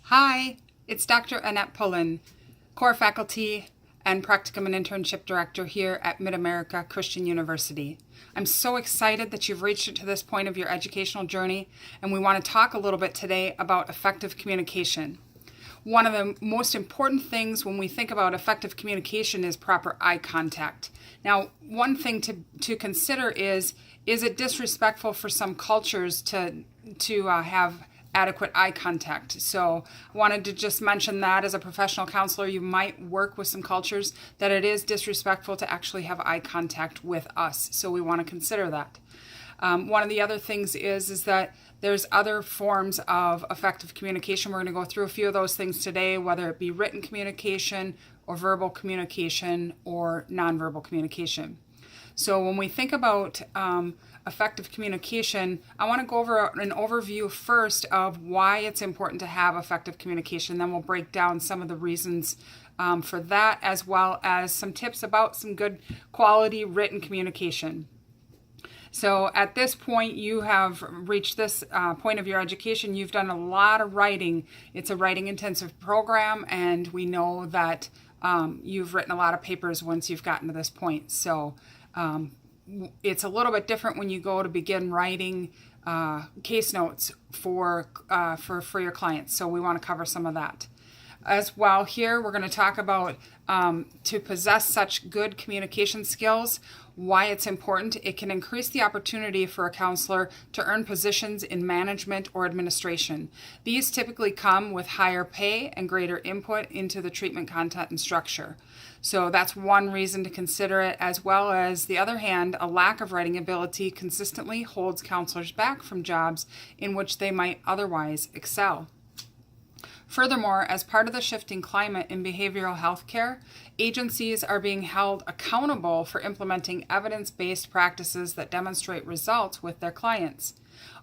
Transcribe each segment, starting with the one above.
Hi, it's Dr. Annette Pullen, core faculty and practicum and internship director here at Mid-America Christian University. I'm so excited that you've reached to this point of your educational journey, and we want to talk a little bit today about effective communication. One of the most important things when we think about effective communication is proper eye contact. Now, one thing to consider is it disrespectful for some cultures to have adequate eye contact? So I wanted to just mention that as a professional counselor, you might work with some cultures that it is disrespectful to actually have eye contact with us. So we want to consider that. One of the other things is that there's other forms of effective communication. We're going to go through a few of those things today, whether it be written communication or verbal communication or nonverbal communication. So when we think about effective communication, I want to go over an overview first of why it's important to have effective communication. Then we'll break down some of the reasons for that, as well as some tips about some good quality written communication. So at this point, you have reached this point of your education. You've done a lot of writing. It's a writing intensive program, and we know that you've written a lot of papers once you've gotten to this point. So it's a little bit different when you go to begin writing case notes for your clients. So we want to cover some of that. As well, here we're going to talk about to possess such good communication skills, why it's important. It can increase the opportunity for a counselor to earn positions in management or administration. These typically come with higher pay and greater input into the treatment content and structure. So that's one reason to consider it, as well as the other hand, a lack of writing ability consistently holds counselors back from jobs in which they might otherwise excel. Furthermore, as part of the shifting climate in behavioral health care, agencies are being held accountable for implementing evidence-based practices that demonstrate results with their clients.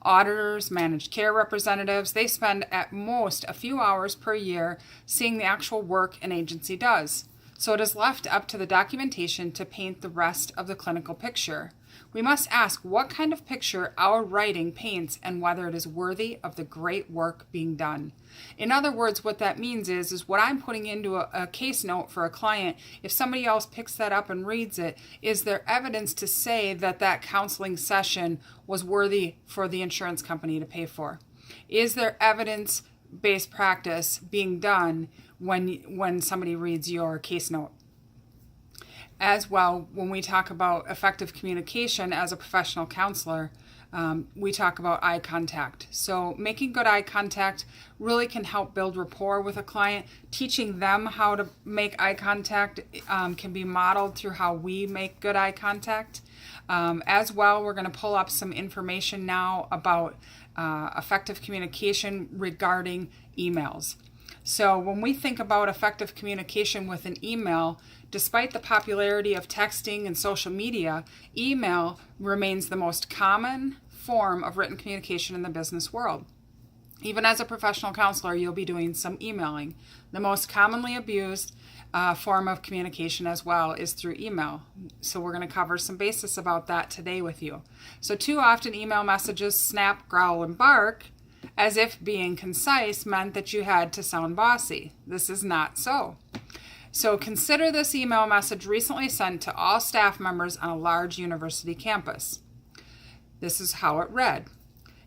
Auditors, managed care representatives, they spend at most a few hours per year seeing the actual work an agency does. So it is left up to the documentation to paint the rest of the clinical picture. We must ask what kind of picture our writing paints and whether it is worthy of the great work being done. In other words, what that means is what I'm putting into a case note for a client, if somebody else picks that up and reads it, is there evidence to say that that counseling session was worthy for the insurance company to pay for? Is there evidence-based practice being done when somebody reads your case note? As well, when we talk about effective communication as a professional counselor, we talk about eye contact. So making good eye contact really can help build rapport with a client. Teaching them how to make eye contact can be modeled through how we make good eye contact. As well, we're going to pull up some information now about effective communication regarding emails. So when we think about effective communication with an email, despite the popularity of texting and social media, email remains the most common form of written communication in the business world. Even as a professional counselor, you'll be doing some emailing. The most commonly abused form of communication as well is through email. So we're going to cover some basis about that today with you. So too often email messages snap, growl, and bark, as if being concise meant that you had to sound bossy. This is not so. So consider this email message recently sent to all staff members on a large university campus. This is how it read.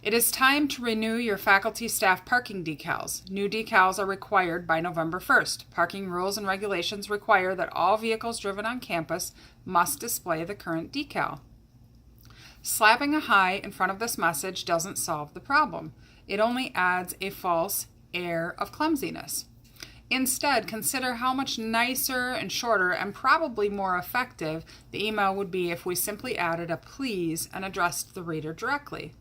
It is time to renew your faculty staff parking decals. New decals are required by November 1st. Parking rules and regulations require that all vehicles driven on campus must display the current decal. Slapping a hi in front of this message doesn't solve the problem. It only adds a false air of clumsiness. Instead, consider how much nicer and shorter and probably more effective the email would be if we simply added a please and addressed the reader directly.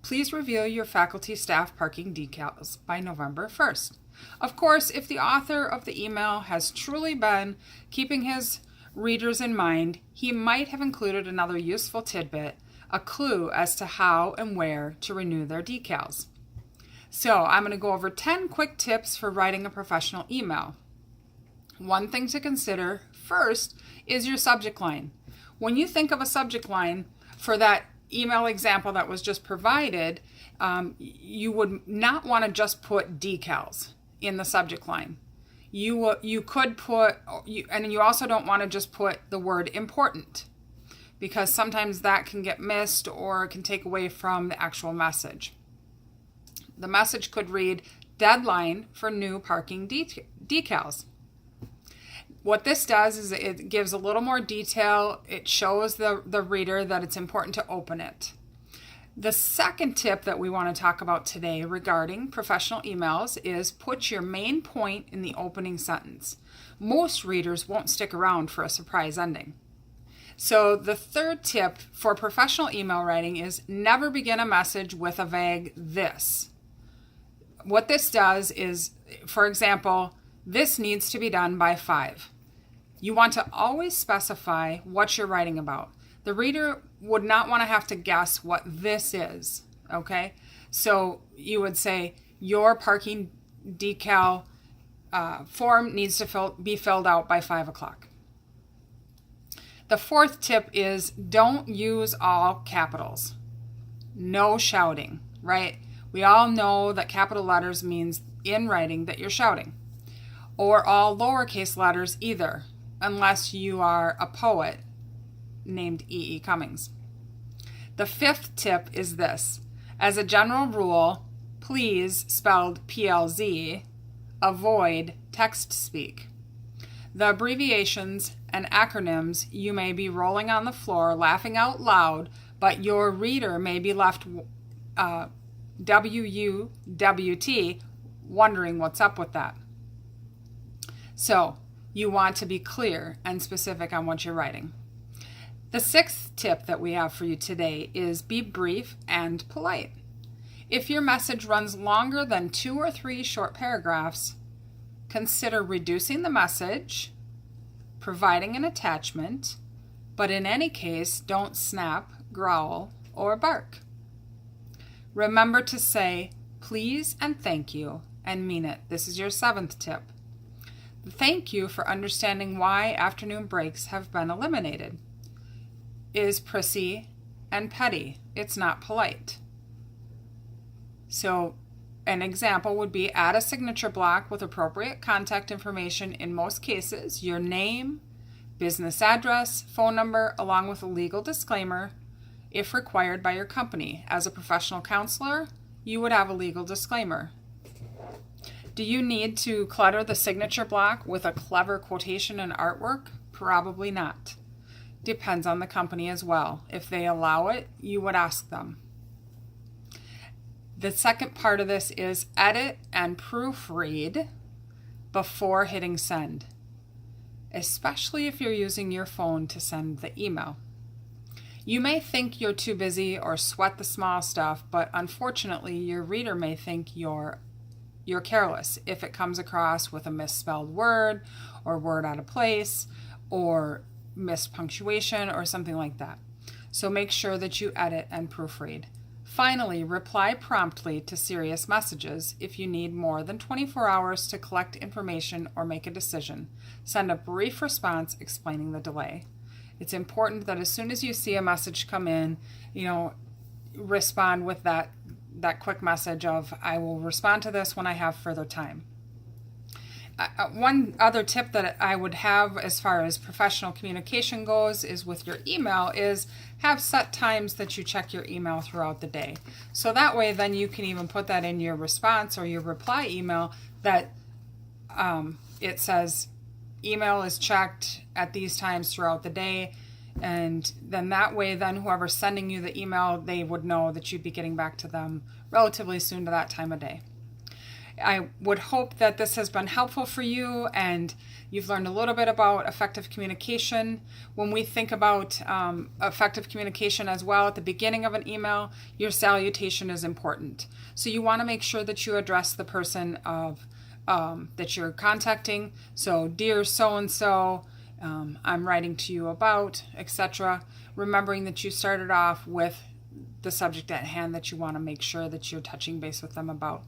Please review your faculty staff parking decals by November 1st. Of course, if the author of the email has truly been keeping his readers in mind, he might have included another useful tidbit, a clue as to how and where to renew their decals. So I'm going to go over 10 quick tips for writing a professional email. One thing to consider first is your subject line. When you think of a subject line for that email example that was just provided, you would not want to just put decals in the subject line. You could put, and you also don't want to just put the word important, because sometimes that can get missed or can take away from the actual message. The message could read, deadline for new parking decals. What this does is it gives a little more detail. It shows the reader that it's important to open it. The second tip that we want to talk about today regarding professional emails is put your main point in the opening sentence. Most readers won't stick around for a surprise ending. So the third tip for professional email writing is never begin a message with a vague this. What this does is, for example, this needs to be done by 5. You want to always specify what you're writing about. The reader would not want to have to guess what this is, okay? So you would say, your parking decal form needs to be filled out by 5 o'clock. The fourth tip is don't use all capitals. No shouting, right? We all know that capital letters means in writing that you're shouting. Or all lowercase letters either, unless you are a poet named E. E. Cummings. The fifth tip is this. As a general rule, please, spelled PLZ, avoid text speak. The abbreviations and acronyms, you may be rolling on the floor laughing out loud, but your reader may be left WUWT wondering what's up with that. So you want to be clear and specific on what you're writing. The sixth tip that we have for you today is be brief and polite. If your message runs longer than 2 or 3 short paragraphs, consider reducing the message, providing an attachment, but in any case, don't snap, growl, or bark. Remember to say please and thank you and mean it. This is your 7th tip. Thank you for understanding why afternoon breaks have been eliminated. Is prissy and petty. It's not polite. So an example would be add a signature block with appropriate contact information, in most cases, your name, business address, phone number, along with a legal disclaimer if required by your company. As a professional counselor, you would have a legal disclaimer. Do you need to clutter the signature block with a clever quotation and artwork? Probably not. Depends on the company as well. If they allow it, you would ask them. The second part of this is edit and proofread before hitting send, especially if you're using your phone to send the email. You may think you're too busy or sweat the small stuff, but unfortunately your reader may think you're careless if it comes across with a misspelled word or word out of place or missed punctuation or something like that. So make sure that you edit and proofread. Finally, reply promptly to serious messages if you need more than 24 hours to collect information or make a decision. Send a brief response explaining the delay. It's important that as soon as you see a message come in, respond with that quick message of, I will respond to this when I have further time. One other tip that I would have as far as professional communication goes is with your email is have set times that you check your email throughout the day. So that way then you can even put that in your response or your reply email that it says email is checked at these times throughout the day. And then that way then whoever's sending you the email, they would know that you'd be getting back to them relatively soon to that time of day. I would hope that this has been helpful for you and you've learned a little bit about effective communication. When we think about effective communication as well, at the beginning of an email, your salutation is important. So you want to make sure that you address the person that you're contacting. So, dear so-and-so, I'm writing to you about, etc. Remembering that you started off with the subject at hand that you want to make sure that you're touching base with them about.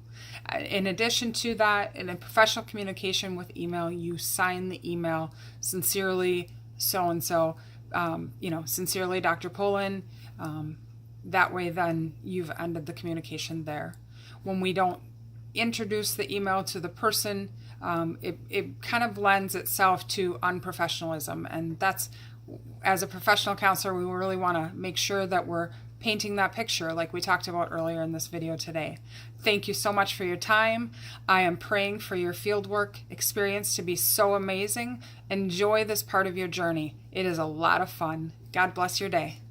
In addition to that, in a professional communication with email, you sign the email sincerely so-and-so, sincerely Dr. Pullen, that way then you've ended the communication there. When we don't introduce the email to the person, it kind of lends itself to unprofessionalism. And that's, as a professional counselor, we really want to make sure that we're painting that picture like we talked about earlier in this video today. Thank you so much for your time. I am praying for your fieldwork experience to be so amazing. Enjoy this part of your journey. It is a lot of fun. God bless your day.